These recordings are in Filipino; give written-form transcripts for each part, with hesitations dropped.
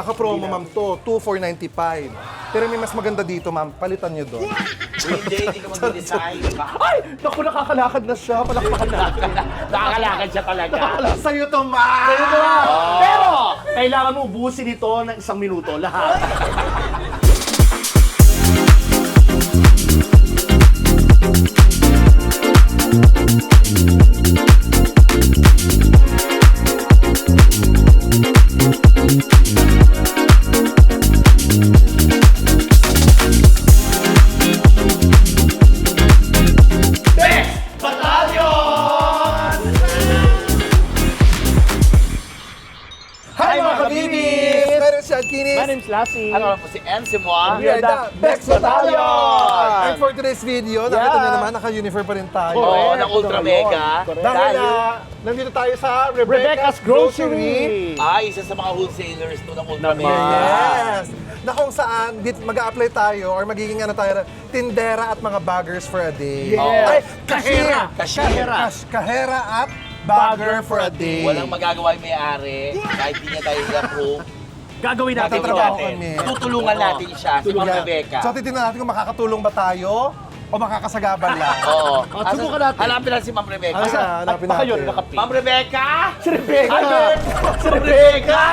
Naka-promo, ma'am, to. 2,495. Pero may mas maganda dito, ma'am. Palitan nyo doon. Hindi ka mag-design. Ay! Naku, nakakalakad na siya. Palakpakan natin. Nakakalakad siya talaga. Sa'yo to, ma'am! Pero, pero, kailangan mo ubusin ito ng 1 minuto. Lahat. Hi, mga kabibis! Meron siya, Kinis. My name's Lassie. Ano po si Enzi mo ah? We are the Bex Battalion! And for today's video, nakita Yeah. nyo naman, naka-uniform pa rin tayo. Oo, ng Ultra Mega. Dahil nandito tayo sa Rebecca's Grocery. Isa sa mga wholesalers to ng Ultra Naman. Mega. Yes! Na kung saan mag-a-apply tayo or magiging tindera at mga baggers for a day. Yes. Ay, Kahera. kahera at bagger for a day. Walang magagawa yung may-ari kahit di niya tayo i-approve. Gagawin natin ito. Tatrabaho kami. Tutulungan natin siya, si Ma'am Yeah. Rebecca. So titignan natin kung makakatulong ba tayo o makakasagaban lang. Oo. Subukan natin. Hanapin natin si Ma'am Rebecca. Ano siya? Hanapin Baka yun, natin. nakapi. Ma'am Rebecca! Si Rebecca! Albert! Si Rebecca!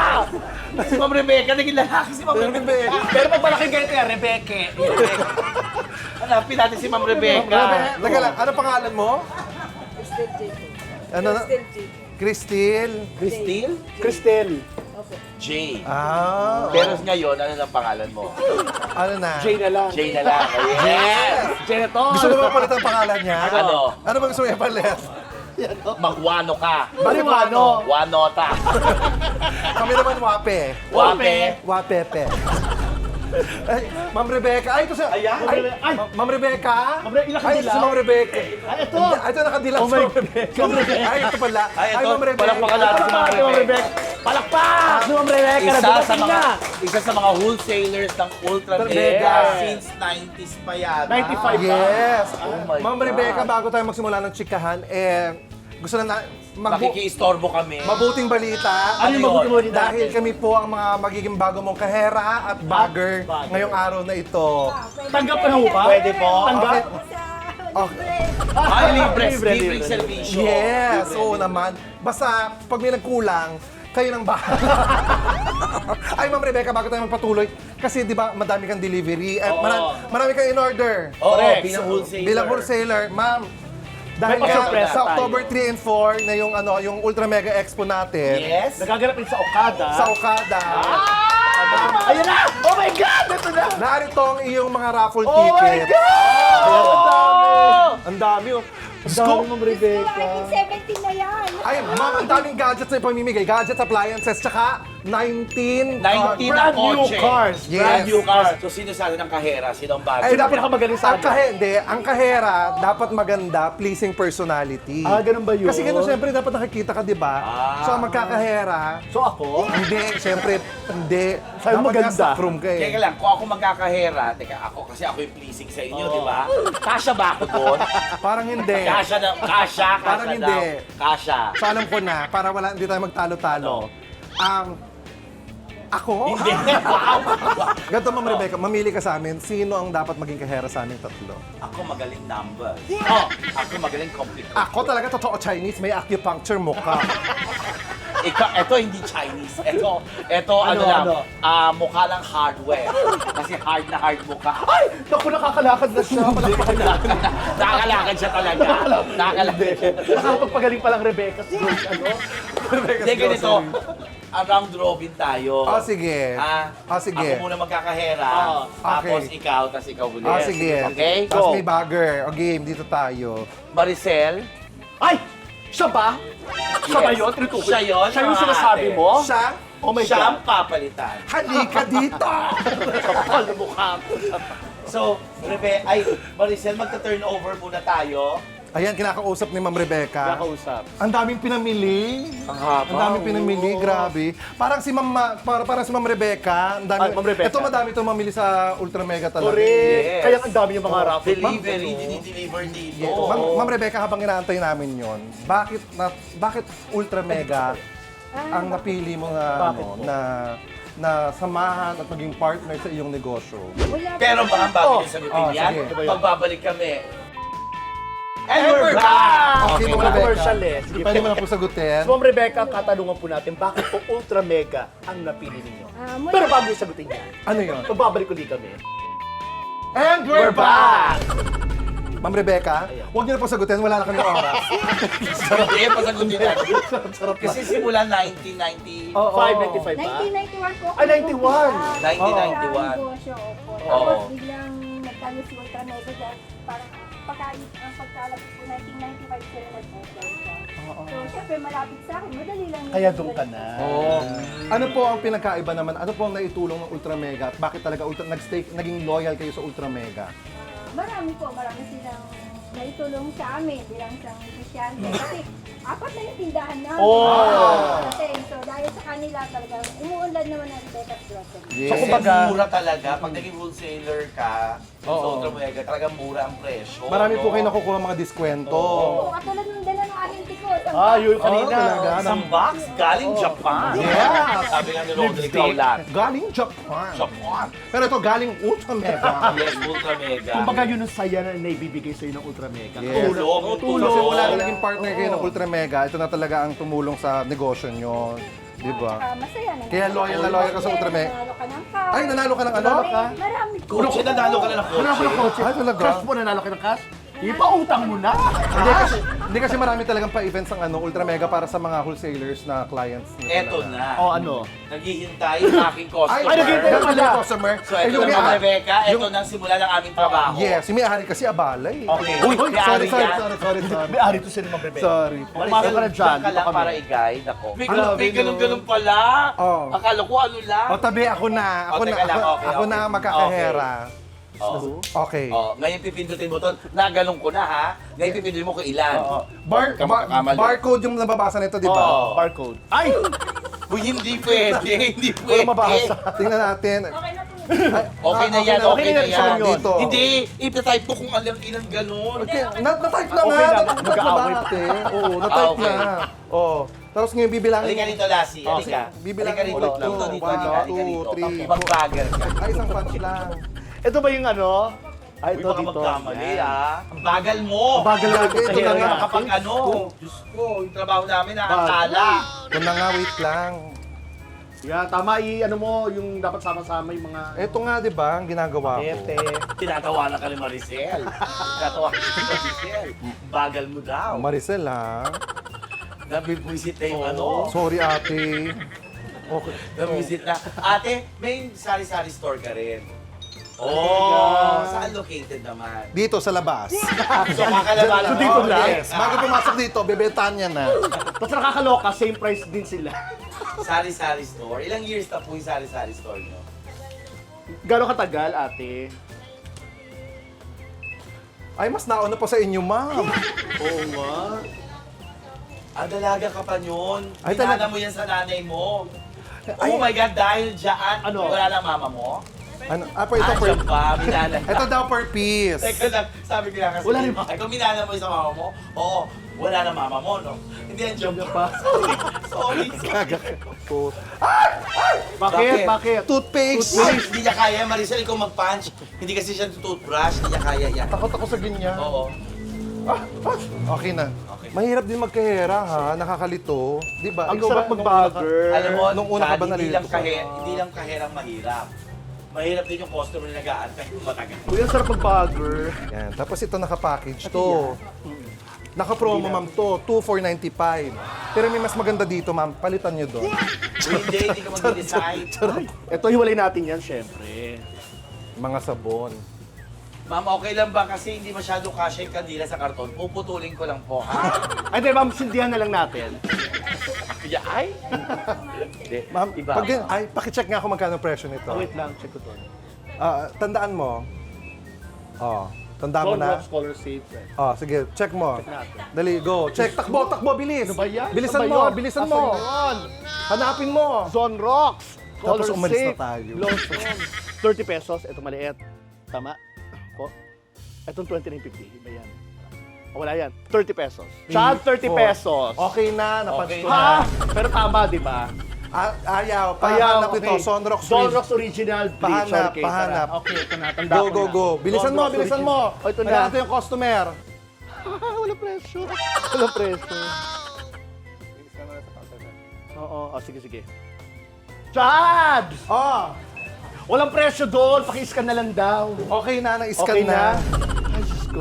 Si Ma'am Rebecca, naging lalaki si Ma'am Rebecca. Pero pag malaking ganito yan, Rebecca. Hanapin natin si Ma'am Rebecca. Teka lang, ano pangalan mo? Ano na? Christine. Christine? Cristel. J. Ah, Pero ngayon, ano ang pangalan mo? ano na? Jay na lang. J na lang. Yes! Jay na to. Gusto mo ba palit ang pangalan niya? Ano? Ano ba gusto mo ipalit? Magwano ka. Baliwano. Wanota. Kami naman wape. Wape. Wapepe. Ay, Ma'am Rebecca. Ay, ito siya. Ayan. Ay, Ma'am Rebecca. Ma'am Rebecca, Ay, nakadilaw. si Ma'am Rebecca. Ay, ito. Ay, ito nakadilaw Oh si my Ma'am Rebecca. Ay, ito pala. Ay, ito. Ma'am Rebecca. Palakpakan natin si Ma'am Rebecca. Palakpak! Si Ma'am Rebecca na Isa sa dumating mga na. isa sa mga wholesalers ng Ultra Ultra Mega Mega. since 90s pa yata. 95 pa. Yes. Oh my Ma'am God. Rebecca, bago tayo magsimula ng chikahan, gusto na Makiki-istorbo kami. mabuting balita. Ano yung mabuting balita? Dahil kami po ang mga magiging bago mong kahera at bagger Bagger. ngayong araw na ito. Tanggap ka na ho ba? Pwede po. Tanggap? Okay. Ay, libre Libre. servisyo. Yes, oo naman. Basta pag may nagkulang, kayo nang bahala. Ay, Ma'am Rebecca, bago tayo magpatuloy, kasi di ba madami kang delivery at Oo. marami kang in-order. Oo, Correct. bilang wholesaler. Bilang wholesaler, ma'am, dahil May nga pa-surpresa sa October tayo. 3 and 4 na yung Ultra Mega Expo natin, Yes. Nagaganap din sa Okada. sa Okada, Ayan na! Oh my God! Ito na! narito ang iyong mga raffle Oh my tickets. God! Ang dami oh. Ang dami, Ma'am Rebecca. 17 na yan. Ay, ma'am, ang daming gadgets na ipamimigay. Gadgets, appliances, tsaka 19 19 Brand na new kotse. cars. Yes. Brand new cars. So, sino sa atin ang kahera? Sino ang bago? Ay, Sino pinakamagaling sa atin? ang kahera, dapat maganda, pleasing personality. Ah, ganun ba yun? Kasi ganun, siyempre, dapat nakikita ka, di ba? So, ang magkakahera, So ako? hindi, siyempre, hindi. Sa'yo Dapat maganda. nasa room ka Teka eh. lang, kung ako magkakahera, kasi ako yung pleasing sa inyo, di ba? Kasya ba ako doon? Parang hindi. Kasya Parang daw. hindi. Kasya. So, alam ko na, para hindi tayo magtalo-talo. Ako? Hindi. Wow. Ganito, Ma'am Rebecca, mamili ka sa amin, sino ang dapat maging kahera sa aming tatlo? Ako magaling numbers. Ako magaling computer. Ako talaga, totoo Chinese, may acupuncture mukha. Ito hindi Chinese. Ito ano lang, mukha lang hardware. Kasi hard na hard mukha. Ay! Naku, nakakalakad na siya. Palakpakan natin. Nakakalakad siya talaga. Nakakalakad siya. Nakakapagpagaling palang Rebecca. Hindi, ganito. Around robin tayo. Oh, sige. Sige. Ako muna magkakahera. Tapos ikaw, tapos ikaw ulit. Oh, sige. Okay? Tapos Go. may bagger. O game, dito tayo. Maricel. Ay! Siya ba? Siya ba Yes. yun? Tinutukoy? Siya yun, Siya yung mga sinasabi ate. mo? Siya, Oh my Siya God. ang papalitan. halika dito! Kapal na mukha ko. So, Maricel, magta-turnover muna tayo. Ayan, kinakausap ni Ma'am Rebecca. Nakausap. Ang daming pinamili. Ang haba. Ang daming pinamili, grabe. Parang si parang si Ma'am Rebecca. Ang dami. Ay, Ma'am Rebecca. Ito madami itong mamili sa Ultra Mega talaga. Correct. Yes. Kaya ang dami yung mga raffle. Delivery, Ma'am, dinideliver dito. Ma'am Rebecca, habang inaantay namin yon, bakit Ultra Mega ang napili mo na Bakit po? na na samahan at maging partner sa iyong negosyo? Wala Pero po. baka bago yung sagutin Oh, yan, sige. pagbabalik kami. And we're back! Okay, Mga Ma'am Rebecca. commercial eh. Sige Pwede po. mo na po sagutin. So, Ma'am Rebecca, katanungan po natin, bakit po Ultra Mega ang napili ninyo? Mula- Pero bago yung sagutin niya, Ano yun? magbabalik ulit kami. And We're back! Ma'am Rebecca, huwag niyo na po sagutin, wala na kami oras. Hindi, pasagutin natin. Kasi simula 1990, Oo. 595 ba? 1991 po ako. Ay, 91. 1991. Negosyo, opo. Oo. Tapos biglang nagkano si Ultra Mega dyan. Parang ang pagkalapit po 1995 sila nag-open siya. So, syempre malapit sa akin, madali lang. Kaya doon ka na. Oo. Ano po ang pinagkaiba naman? Ano po ang naitulong ng Ultra Mega? At bakit talaga naging loyal kayo sa Ultra Mega? Marami silang naitulong sa amin bilang isang negosyante. Kasi apat na yung tindahan namin. Oh! Kasi, so dahil sa kanila talagang umuunlad naman ang Rebecca's Grocery. Yes. So, Kasi kumbaga- mura talaga. Pag naging wholesaler ka, sa Oo. Ultra Mega, talagang mura ang presyo. Marami po no? kayo nakukuha mga diskwento. Oo, katulad ng dala ng ahente ko. Yung kanina. talaga. Isang box galing Japan. Yeah. Sabi nga ni Roderick Kaulan. Galing Japan. Japan. Pero ito, galing Ultra Mega. Yes, Ultra Mega. Kumbaga yun ang saya na naibibigay sa'yo ng Ultra Mega. Yes. Tulong. Kasi wala na naging partner kayo ng Ultra Mega, ito na talaga ang tumulong sa negosyo nyo. Di ba? Masaya na. Kaya loyal na loyal ka sa Ultra Mega. Nanalo ka ng car. Ay, nanalo ka ng ano? Marami po. Kotse, nanalo ka na ng Wala ko ng kotse. kotse. Ay, talaga? Cash po, nanalo ka ng cash? Ipautang mo na. Hindi kasi marami talagang pa-events ang Ultra Mega para sa mga wholesalers na clients nyo. Eto talaga. na. O ano? Naghihintay ang aking customer. Ay, naghihintay ganun pala. yung customer. So, ito na mga Rebecca. Ito na ang simula ng aming trabaho. Yes, si May-ari kasi abala eh. Okay. Uy, May-ari sorry. yan. May ari to sila Ma'am Rebecca. Sorry. Pumasok ka na dyan. Ka lang Dito para kami. i-guide ako. May Grabe, ganun, may ganun pala. Oh. Akala ko ano lang. O tabi, ako na. Ako O, na, teka lang, ako, okay, ako okay. na magkakahera. Oh. Okay. Oh, ngayon pipindutin mo to. Nagalong ko na ha. Ngayon pipindutin mo kung ilan. Bar- Huwag ka makakamali. barcode yung nababasa nito, di ba? Oo. Barcode. Ay! Uy, hindi pwede. Hindi Wala pwede. mabasa. Tingnan natin. Okay na po. Okay na yan, okay na yan. Saan dito? Hindi, ipatype ko kung alam ilan ganun. Okay, na-type na Okay nga. na, Na-type na ba mag-aaway pa. ate? Oo, na-type Okay. na. Oo. Tapos ngayon bibilangin. Halika dito, Lassie. Halika. Bibilangin Halika dito. ulit to. Dito, dito, 1, halika 2, dito. 3, Mag-bagger ka. Ay, isang punch lang. Ito ba yung ano? Ay, Uy, ito baka dito. magkamali Yan. ah. Ang bagal mo. Bagal lagi. Ito na Kaya nga. nga. Kapag ano, Diyos ko, yung trabaho namin nakakala. Ito na nga, wait lang. Yan, tama ano mo, yung dapat sama-sama yung mga... Ito nga, di ba, ang ginagawa ko. Ete. Tinatawanan ka ni Maricel. Tinatawanan ka ni Maricel. Bagal mo daw. Maricel, ha? Nabibwisit na yung ano. Sorry, ate. Okay. Nabibwisit na. Ate, may sari-sari store ka rin. Oh, saan located naman? Dito sa labas. So, kakalabanan So, dito mo. lang? Yes. Bago pumasok dito, bebentahan niya na. Tapos nakakaloka, same price din sila. Sari-sari store. Ilang years na po yung sari-sari store nyo? Gano'ng katagal, ate? Ay, mas nauna pa sa inyo, ma'am. Oo nga. Dalaga ka pa yun. Ay, Pinala talaga? mo yan sa nanay mo. Ay. Oh my God, dahil dyan, Ano? wala na mama mo? Ano? Ah, ito per... Dyan pa, minala. Ito daw per piece. Teka lang, sabi ko lang kasi, Wala rin. kung minala mo yung sa mama mo, oo, wala na mama mo, no? Hindi yan joke pa. Sorry. Gaga ko. Bakit? Bakit? Toothpaste. Hindi niya kaya, Maricel, ikaw mag-punch. Hindi kasi siya toothbrush, hindi niya kaya yan. Takot ako sa ganyan. Oo. Okay na. Okay. Mahirap din magkahera, ha? Nakakalito. Di ba? Ang Ikaw sarap ba, mag-bagger. Alam mo, Nung una ka ba hindi nalilito ka? hindi lang kaherang mahirap. Mahirap din yung customer na nag-aantay kung matagal. Uy, ang sarap mag-bagger. Yan. Tapos ito nakapackage to. Naka-promo, ma'am, to. 2,495. Pero may mas maganda dito, ma'am. Palitan nyo doon. Hindi ka mag-decide. Ito, hiwalay natin yan, syempre. Mga sabon. Ma'am, okay lang ba kasi hindi masyado kasya yung kandila sa karton? Puputulin ko lang po, ha? Ay, di, ma'am, sindihan na lang natin. Kaya, ay? Hindi, Ma'am, iba. pakicheck nga kung magkano ang presyo nito. Oh, wait lang, check ko to. Tandaan mo. Oh, tandaan mo Gold na. Rock Scholar Safe. Oh, sige, check mo. Check natin. Dali, go. Check, takbo, bilis. Ano ba yan? Bilisan Ano ba mo, yun? bilisan Asan mo. yun? Hanapin mo. Zone Rocks. Tapos Color umalis na Safe. tayo. Lotion. 30 pesos. Ito maliit. Tama? Po. Itong 29.50. Iba yan. O, wala yan. 30 pesos. Chad, 30 pesos. Okay na, napunch Okay ko Ha? na. Pero tama, di ba? Ayaw, pahanap ito, Sonrox Sonrox Original Bleach. Pahanap, Okay, pahanap. tara. Okay, ito na. Tanda Go, ko go, na. go. Bilisan mo, Sonrox bilisan mo. Original. Oh, ito na. Kailangan ito yung customer. Wala presyo. Wala presyo. Oo, sige, sige. Chad! Oh, Walang presyo doon. Paki-scan na lang daw. okay na, na-scan Okay na. Ay, Diyos ko.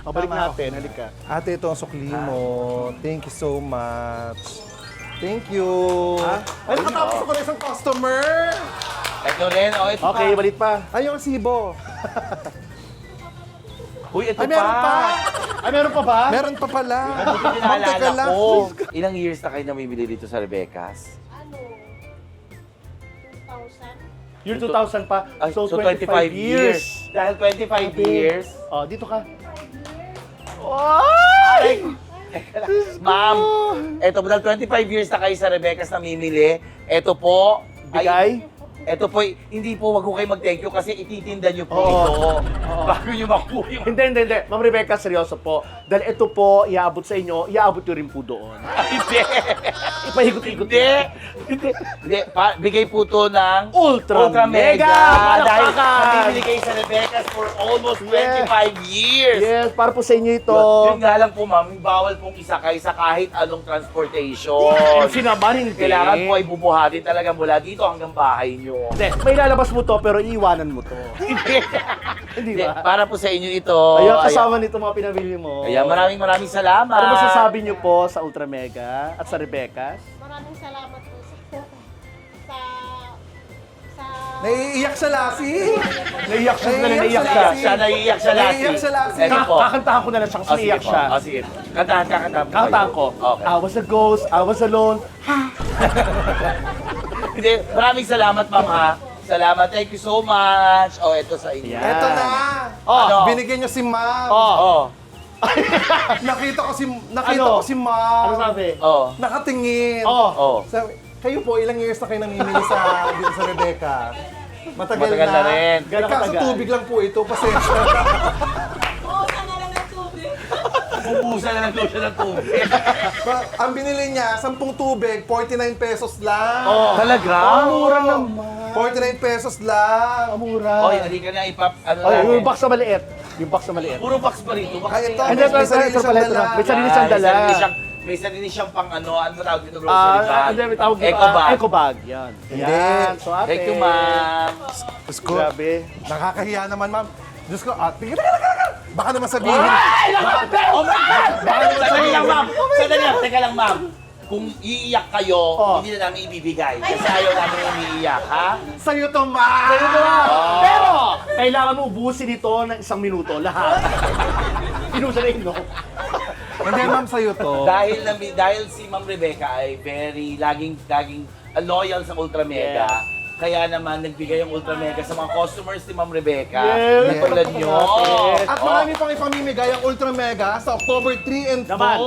Pabalik Tama. natin. Halika. Ate, ito ang sukli mo. Thank you so much. Thank you. Ay, nakatapos ako na isang customer. Ito rin, ito Okay, pa. balit pa. Ay, yung sibo. Uy, ito Ay, meron pa. Ay, meron pa ba? Meron pa pala. Ito Ma'am, teka pinaalala lang. ko. Ilang years na kayo namimili dito sa Rebecca's? Ano? 2,000? Year 2000 pa. Ay, so 25 years. Dahil 25 years. Oh, dito ka. Ay! Ma'am, eto po, dahil 25 years na kayo sa Rebecca's namimili, eto po, Bigay? eto po, hindi po, wag ko kayo mag-thank you kasi ititinda nyo po Oo. ito. Bago nyo makuha yung... Hindi. Ma'am Rebecca, seryoso po. Dahil ito po, iaabot sa inyo, iaabot nyo rin po doon. Hindi! Ipahigot-higot Hindi! na. Hindi! Bigay po to ng Ultra Mega! Dahil Palakpakan! namimili kayo sa Rebecca's for almost 25 years. Yes, para po sa inyo ito. Yun nga lang po, ma'am, bawal pong isakay sa kahit anong transportation. Kasi naman hindi. Kailangan po ay bubuhatin talaga mula dito hanggang bahay nyo. Hindi, may lalabas mo to pero iiwanan mo to. Hindi. Hindi Hindi, ba? para po sa inyo ito. Ayun, kasama nito mga pinamili mo. Kaya maraming salamat. Ano masasabi niyo po sa Ultra Mega at sa Rebecca's? Maraming salamat po sa Naiiyak siya, Lassie. Naiiyak siya, Naiiyak naiiyak siya. siya. Naiiyak siya, Lassie. Naiiyak siya, Lassie. Ito po. Kakantahan ko na lang siya kasi naiiyak sige po. siya. Sige. Kantahan po Kakantahan ko. kayo. Okay. I was a ghost, I was alone. Hindi, maraming salamat, ma'am, ha. Salamat. Thank you so much. Ito sa inyo. Yan. Eto na. Ano? Binigyan niyo si Ma'am. Oh. Nakita ko Ano? si Ma'am. Ano sabi? Oh. Nakatingin. Oh. Sabi, kayo po, ilang years na kayo namimili dito sa Rebecca? Matagal na rin. Gano'ng Kaso katagal? tubig lang po ito, pasensya. Oo, sana lang ng tubig. Ubusan na lang daw siya ng tubig. Ang binili niya, 10 tubig, 49 pesos lang. Talaga? Mura naman. 49 pesos lang. Mura. Oy, halika na ipap... Ano Oh, natin. yung box na maliit. Yung box na maliit. Puro box pa rito. Baka Ay, ito, Hindi, may sarili ito siyang pala, ito dala. na. May sarili siyang dala. May sarili siyang pang ano ba tawag dito, grocery bag? Hindi, may tawag dito. Eco bag. Eco bag. Yan. Hindi. Yan. So, ate. Thank you, ma'am. Diyos ko, Grabe. nakakahiya naman, Ma'am. Diyos ko, teka. Baka naman sabihin. Oh my God! Sandali lang, ma'am. Sandali lang. Teka lang, ma'am. Kung iiyak kayo, Oh. hindi na namin ibibigay. Kasi ayaw namin umiiyak, ha? Sa'yo to, Ma'am. Sa'yo to, Ma'am. Pero, kailangan mo ubusin ito ng 1 minuto. Lahat. Inusan na no? Hindi, Ma'am, sa'yo to. Dahil si Ma'am Rebecca ay laging loyal sa Ultra Mega. Yes. Kaya naman nagbigay yung Ultra Mega sa mga customers ni Ma'am Rebecca. Yes. Tulad nyo. Yes. At marami pang ipamimigay ang Ultra Mega sa October 3 and 4. Naman.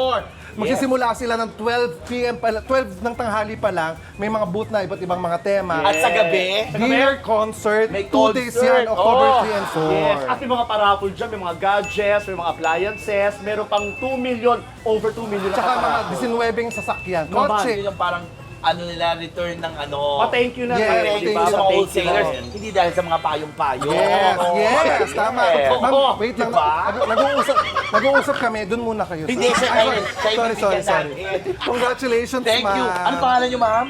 Magsisimula sila ng 12 p.m. 12 ng tanghali pa lang. May mga booth na iba't ibang mga tema. At sa gabi, Dinner concert, May 2 days yan, concert. October Oh. 3 and 4. Yes. At may mga paraffle dyan, may mga gadgets, may mga appliances, meron pang 2 million, over 2 million na Tsaka mga paraffle. 19 sasakyan. Naman. Kotse. yun yung parang nila return ng ano. Pa-thank you na. Yes, kayo, Thank di you ba? sa mga Pa-thank you wholesalers. na. Hindi dahil sa mga payong-payong. Yes, tama. Yeah. Ma'am, wait lang. Diba? Nag-uusap kami. Doon muna kayo. Hindi, siya Ay, kayo. sorry. natin. Congratulations, Thank you. Ma'am. Ano pangalan niyo, ma'am?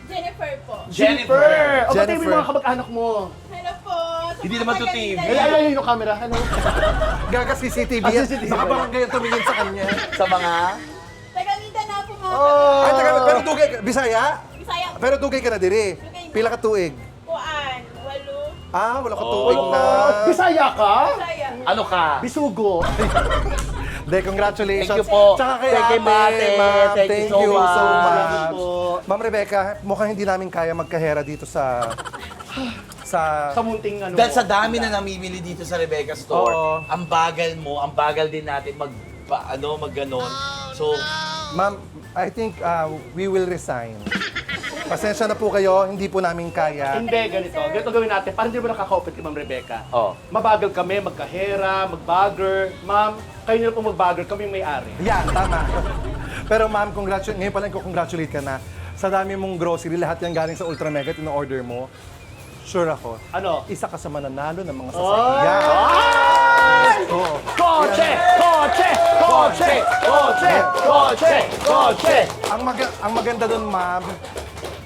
Jennifer po. Jennifer. O, ba't yung Jennifer. mga kamag-anak mo? Hello po. Sa Hindi mga naman to taga-Mindanao. TV. Ay, yung camera. Ano? Gaga CCTV Ah, yan. CCTV. Nakabarangay ang tumingin sa kanya. Sa mga... Taga-Mindanao po mga Oh. Ay, taga, pero dugay ka. Bisaya? Bisaya. Pero dugay ka na diri. Pila ka tuig? Kuan. Walo. Wala ka tuig na. Bisaya ka? Bisaya. Ano ka? Bisugo. De, congratulations. Thank you po. Tsaka kay Thank you, ate, Mate. ma'am. Thank you so much. Salamat po. Ma'am Rebecca, mukhang hindi namin kaya magkahera dito sa... Sa munting ano. Dahil sa dami na namimili dito sa Rebecca Store, Oo. ang bagal mo, ang bagal din natin mag-ganon. So, Ma'am, I think we will resign. Pasensya na po kayo, hindi po namin kaya. Hindi, ganito. Ganito gawin natin. Para hindi mo nakaka-open kay Ma'am Rebecca. Oh. Mabagal kami, magkahera, magbagger. Ma'am, kayo na po magbagger, kami yung may-ari. Yan, tama. Pero ma'am, ngayon pala ko congratulate ka na sa dami mong grocery, lahat yan galing sa Ultra Mega, ino-order mo. Sure ako. Ano? Isa ka sa mananalo ng mga sasakyan. Oo. Kotse! Kotse! Kotse! Kotse! Kotse! Kotse! Ang maganda doon, ma'am,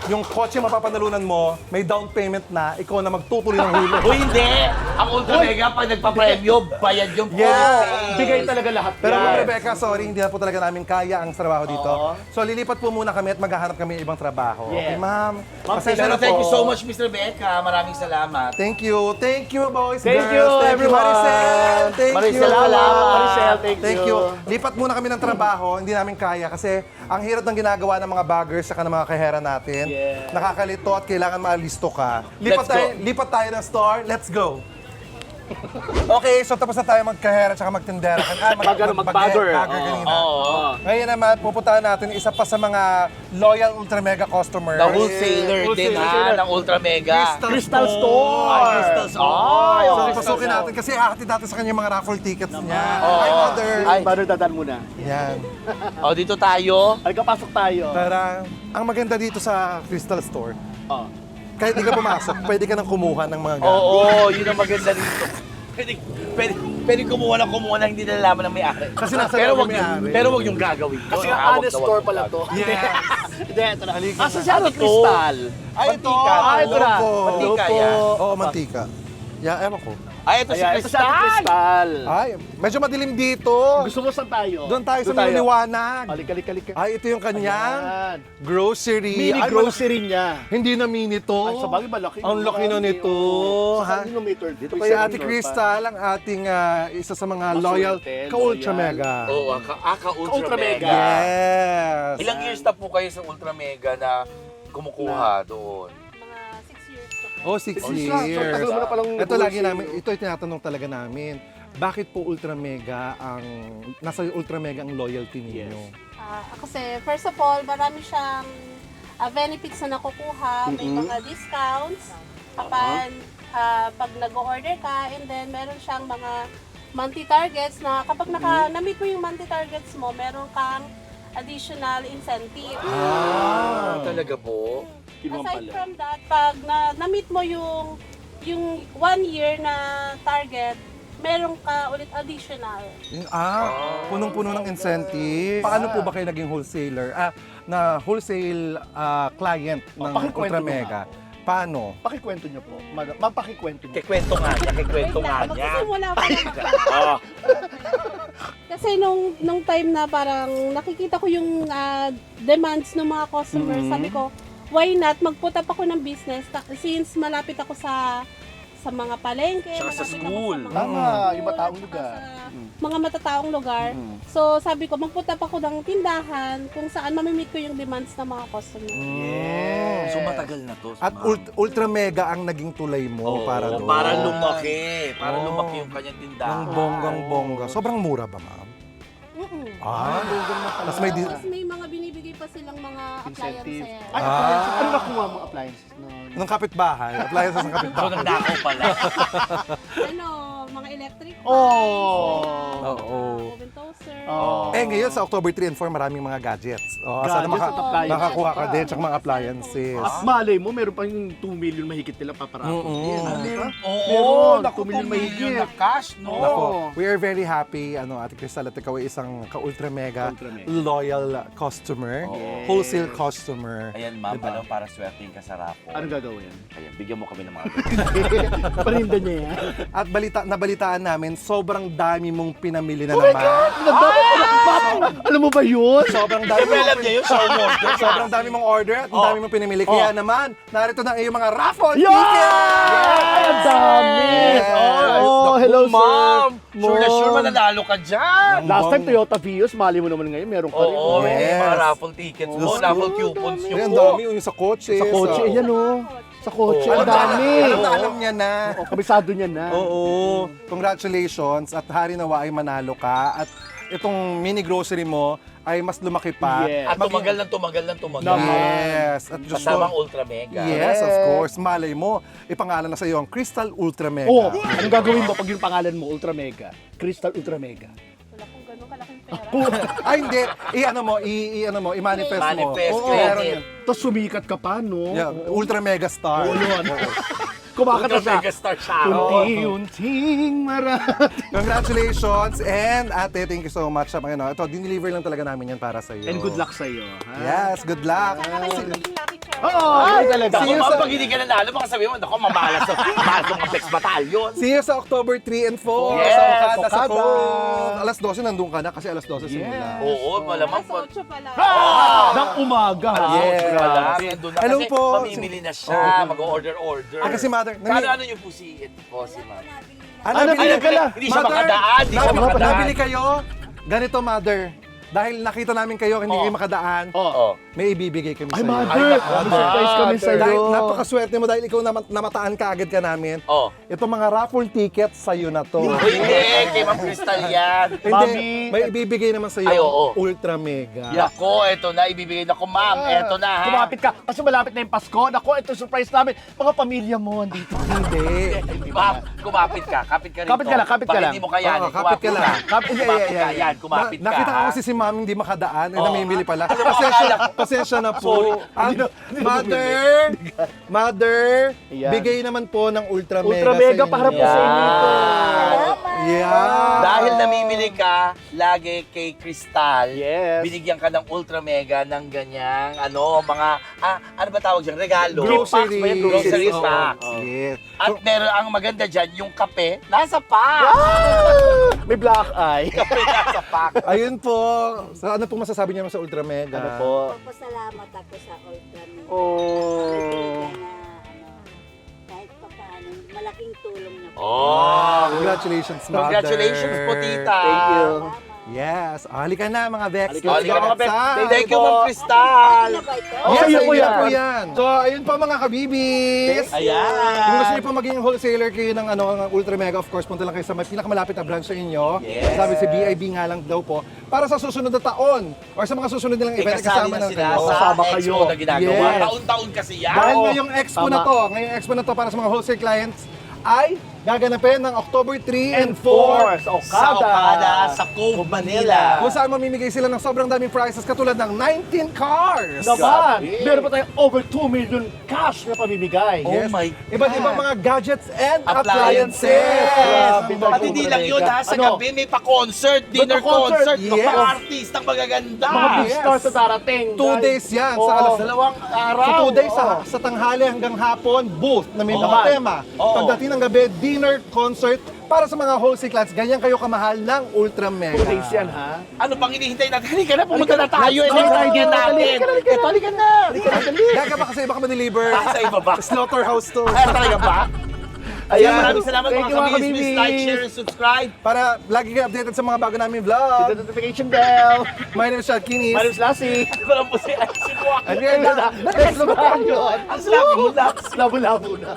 yung kotse mapapanalunan mo, may down payment na, ikaw na magtutuloy ng huli. Uy, hindi! Ang Ultra Mega, pag nagpa-premyo, bayad yung Yes! Bigay talaga lahat. Pero yan. Ma'am Rebecca, sorry, hindi na po talaga namin kaya ang trabaho dito. Oo. So lilipat po muna kami at maghahanap kami ng ibang trabaho. Yes. Okay, ma'am? Ma'am, Pasensya Pero na thank you po. so much, Mr. Becca. Maraming salamat. Thank you. Thank you, boys, Thank girls. you, Thank everyone. you, Maricel. Thank Maricel, you. salamat. Maricel, thank you. Lipat muna kami ng trabaho. Hindi namin kaya kasi ang hirap ng ginagawa ng mga baggers saka ng mga kahera natin. Yeah. Nakakalito at kailangan maalisto ka. Let's go. Lipat tayo ng store. Let's go. Okay, so tapos na tayo magkahera at mag-tindera. Mag-bagger. kanina. Oo. Ngayon naman, pupuntahan natin isa pa sa mga loyal Ultra Mega customers. The wholesaler din ha, ng Ultra Mega. Crystal Store! Crystal Store! So, Crystal pasukin Store. natin kasi ahatid natin sa kanya yung mga raffle tickets niya. Oo. Hi, mother! Ay. Mother, dadaan muna. Yan. O, dito tayo. Halika, pasok tayo. Tara, ang maganda dito sa Crystal Store, Oh. kahit di ka pumasok, pwede ka nang kumuha ng mga gamit. Oo, yun ang maganda dito. Pwede kumuha na hindi nalalaman ng may-ari. Kasi nasa pero loob wag yung yung, may-ari. pero wag yung gagawin. ko. Kasi Ah, nga, wag honest na, wag store na, pala wag. to. Yes! Hindi, ito na. Halika. Asa siya, Ano to? Crystal. Ay, ito! Mantika. Ito na. Loko. Mantika Loko. yan. Oo, mantika. Yeah, ewan ko. Ay, ito si Ayan, ito siya, Crystal. Crystal. Ay, medyo madilim dito. Gusto mo saan tayo? Doon tayo sa may liwanag. Halika. Ay, ito yung kanyang Ayan. grocery. Mini Ay, grocery niya. Hindi na mini to. Ay, sa bagay, malaki. Ang laki na nito. Ha? Ha? Dito Si Ate Crystal, ang ating isa sa mga loyal Consultant, ka-Ultra loyal. Mega. Oo, ka-Ultra Ultra Mega. Mega. Yes. Ilang years na po kayo sa Ultra Mega na kumukuha doon? Mga 6 years to. Oh, 6 So, years. tagal mo na palang Ito lagi grocery. namin, ito ay tinatanong talaga namin. Bakit po Ultra Mega nasa Ultra Mega ang loyalty ninyo? Kasi first of all, marami siyang benefits na nakukuha, may mga discounts kapag pag nag-order ka, and then meron siyang mga monthly targets na kapag na-meet mo yung monthly targets mo, meron kang additional incentive. Talaga po? Aside from that, pag na-meet mo yung 1 year na target, meron ka ulit additional. Punong-puno ng incentive. Paano po ba kayo naging wholesaler? Na wholesale client ng pakikwento Ultra mo Mega. Paano? Pakikwento niyo po. Mapakikwento niyo. Kikwento nga niya, kikwento nga niya. Magsisimula pa naman. Oh, Kasi nung time na parang nakikita ko yung demands ng mga customers, sabi ko, why not magput up ako ng business since malapit ako sa mga palengke, Tsaka sa malapit ako school. mga Tama, school, yung mataong tsaka lugar. sa mga matataong lugar. So sabi ko, magput up ako ng tindahan kung saan mamimit ko yung demands ng mga customers. Yes. so matagal na to. At Ultra Mega ang naging tulay mo para doon. Para lumaki. Para lumaki yung kanyang tindahan. Ng bonggang-bongga. Sobrang mura ba, ma'am? Tapos may Tapos may mga binibigay pa silang mga Incentive. appliances. Ay, appliances. Ano nakuha mo appliances? ng kapitbahay. Appliances ng So, kapitbahay. nagdako pala. Ano, mga electric Oh! Oo. oven toaster. Oh. Ngayon sa October 3 and 4, maraming mga gadgets. Sana Gadgets at appliances makakuha ka pa. din, tsaka mga appliances. At malay mo, meron pa yung 2 million mahigit nila paparapon. Mm-mm. Oo, Meron. naku, 2 million 2 million mahigit. na cash, no? Nako, we are very happy, Ate Crystal, at ikaw ay isang ka-Ultra Mega Ultra Mega. loyal customer, Yes. wholesale customer. Ayan, ma'am, Diba? alam, para swertein ka sa rapo. Anong gagawin? Ayan, bigyan mo kami ng mga Parinda niya yan. At nabalitaan namin, sobrang dami mong pinamili na naman. Alam mo ba yun? Sobrang dami Hindi alam niya yun, show mo. Sobrang dami mong order at ang dami mong pinamili. Kaya naman, narito na ang iyong mga raffle Yeah! tickets! Ay, ang dami! Yes! Oh, hello, ma'am! sir. Sure na sure Ma'am. mananalo ka dyan! Last time, Toyota Vios, mali mo naman ngayon, meron ka rin. Oo, Yes. may mga raffle tickets mo, Diyos ko. raffle coupons Ay, yung ang dami yung sa kotse. Sa kotse, yan o. Sa kotse, Oh, ang dami. Alam niya na. Oh, kabisado niya na. Oo. Congratulations at hari nawa ay manalo ka. At itong mini grocery mo ay mas lumaki pa. Yes. At tumagal ng tumagal ng tumagal. Naman. Yes. At Diyos Kasamang ko, Ultra Mega. yes, of course. Malay mo, ipangalan na sa iyo ang Crystal Ultra Mega. Oh, anong gagawin mo pag yung pangalan mo, Ultra Mega? Crystal Ultra Mega. Wala kong ganun kalaking pera. Ay, hindi. I-manifest mo. Manifest, Oo, claim meron it. yun. Tapos sumikat ka pa, no? Yeah, ultra mega star. Oo, yun. Kumakanta siya. Megastar siya. Unti-unting marami. Congratulations and ate, thank you so much sa mga ito, dineliver lang talaga namin yan para sa iyo. And good luck sa'yo. Ha? Yes, good luck. Sana kayo maging lucky charm. Oo, ay, talaga. Ako, See you sa- pag hindi ka nanalo, baka sabihin mo, ako, mamalas sa Apex Battalion. See you sa October 3 and 4 Yes, sa Okada, sa Okada. Cove. Alas 12 nandun ka na kasi alas 12 simula. Oo, malamang Alas 8 pala. Ng umaga. Yes. Nandun na Hello kasi po. mamimili na siya, mag-order. Ah, kasi mother, Kano niyo po si Ma'am? Ano, nabili pinag- ka? Hindi siya makadaan, hindi siya makadaan. Nabili kayo? Ganito, mother. Dahil nakita namin kayo, hindi kayo makadaan, Oo. may ibibigay kami Ay, sa'yo. mother. Surprise kami sa'yo. Dahil napakaswerte mo dahil ikaw namataan ka agad ka namin. Oh. Itong mga raffle tickets sa'yo na to. Hindi, kay Ma'am Crystal yan. Hindi, Mami. may ibibigay naman sa'yo. Ay, oo. Ultra mega. Nako, eto na, ibibigay na ko, Ma'am. Eto na, ha? Kumapit ka. Kasi malapit na yung Pasko. Naku, ito surprise namin. Mga pamilya mo andito. Hindi. Ma'am, kumapit ka. Kapit ka rito. Kapit ka lang, kapit ka Baka lang. hindi mo kayanin. Oo, kapit ka lang. Kapit- Kumapit yeah. ka. Yan, kumapit ka. Nakita ko ha? kasi si mami hindi makadaan, eh, Oo. namimili pala. Alam mo, akala ko- Pasensya na Sorry. po. Mother, Ayan. bigay naman po ng Ultra Mega Ultra Mega sa inyo. para po sa inyo ito. Yeah. Dahil namimili ka lagi kay Crystal, Yes. binigyan ka ng Ultra Mega ng ganyang, mga, ano ba tawag dyan? Regalo. Groceries. ba yan? Groceries Oo. packs. Yes. At meron ang maganda dyan, yung kape, nasa pack. May black eye. Kape nasa pack. Ayun po. So, ano po masasabi niyo sa Ultra Mega? Ano po? Papasalamat ako sa Ultraman. Oh. Kahit pa paano, malaking tulong na po. Oh, Congratulations, Mother. congratulations po, tita. Thank you. Yes. Halika na, mga Vex. Halika Halika na, mga Vex. Outside. Thank you, Ma'am Crystal. Ano ba ito? Oh, Yes, sa'yo ayun po yan. po yan. So, ayun po mga kabibis. Ayan. Kung gusto niyo po maging wholesaler kayo ng ng Ultra Mega, of course, punta lang kayo sa may pinakamalapit na branch sa inyo. Yes. Sabi si BIB nga lang daw po. Para sa susunod na taon or sa mga susunod nilang event, Kasali kasama na na sila kayo. sa Kasama expo kayo. na ginagawa. Yes. Taon-taon kasi yan. Dahil Oo. ngayong expo Tama. na to, para sa mga wholesale clients, ay gaganapin ng October 3 and 4. Sa Okada. Sa Okada, sa Cove, Manila. Kung saan mamimigay sila ng sobrang daming prizes katulad ng 19 cars. Naman, Grabe. meron pa tayong over 2 million cash na pamimigay. Oh my Iba't ibang mga gadgets and appliances. appliances. Grabe. At hindi lang yun ha, sa Ano? gabi may pa-concert, dinner pa-concert, concert, yes. mga artist ang magaganda. Mga big yes. stars na darating. 2 days yan sa alas 2. araw. Sa 2 days, Oo. sa tanghali hanggang hapon, booth na may Oo. mga tema. Oo. Pagdating ng gabi, dinner, concert, para sa mga wholesale clients, ganyan kayo kamahal ng Ultra Mega. 2 days yan, ha? Ano pang hinihintay natin? Halika na, pumunta na tayo. Let's Ito go. yung natin. Ito, halika na. Gaga ba kasi baka ma-deliver? Sa iba ba? Slaughterhouse to. Ay, talaga ba? Ayan. Ayan, maraming salamat Thank you, mga mga kabibis. Please like, kabibis. share, and subscribe. Para lagi kayo updated sa mga bago namin Hit vlog. the notification bell. My name is Chad Kinis. My name is Lassie. Ko lang po si Aishin Waka. And we're Next na tayo. Ang sabi mo, Laps. Labo-labo na.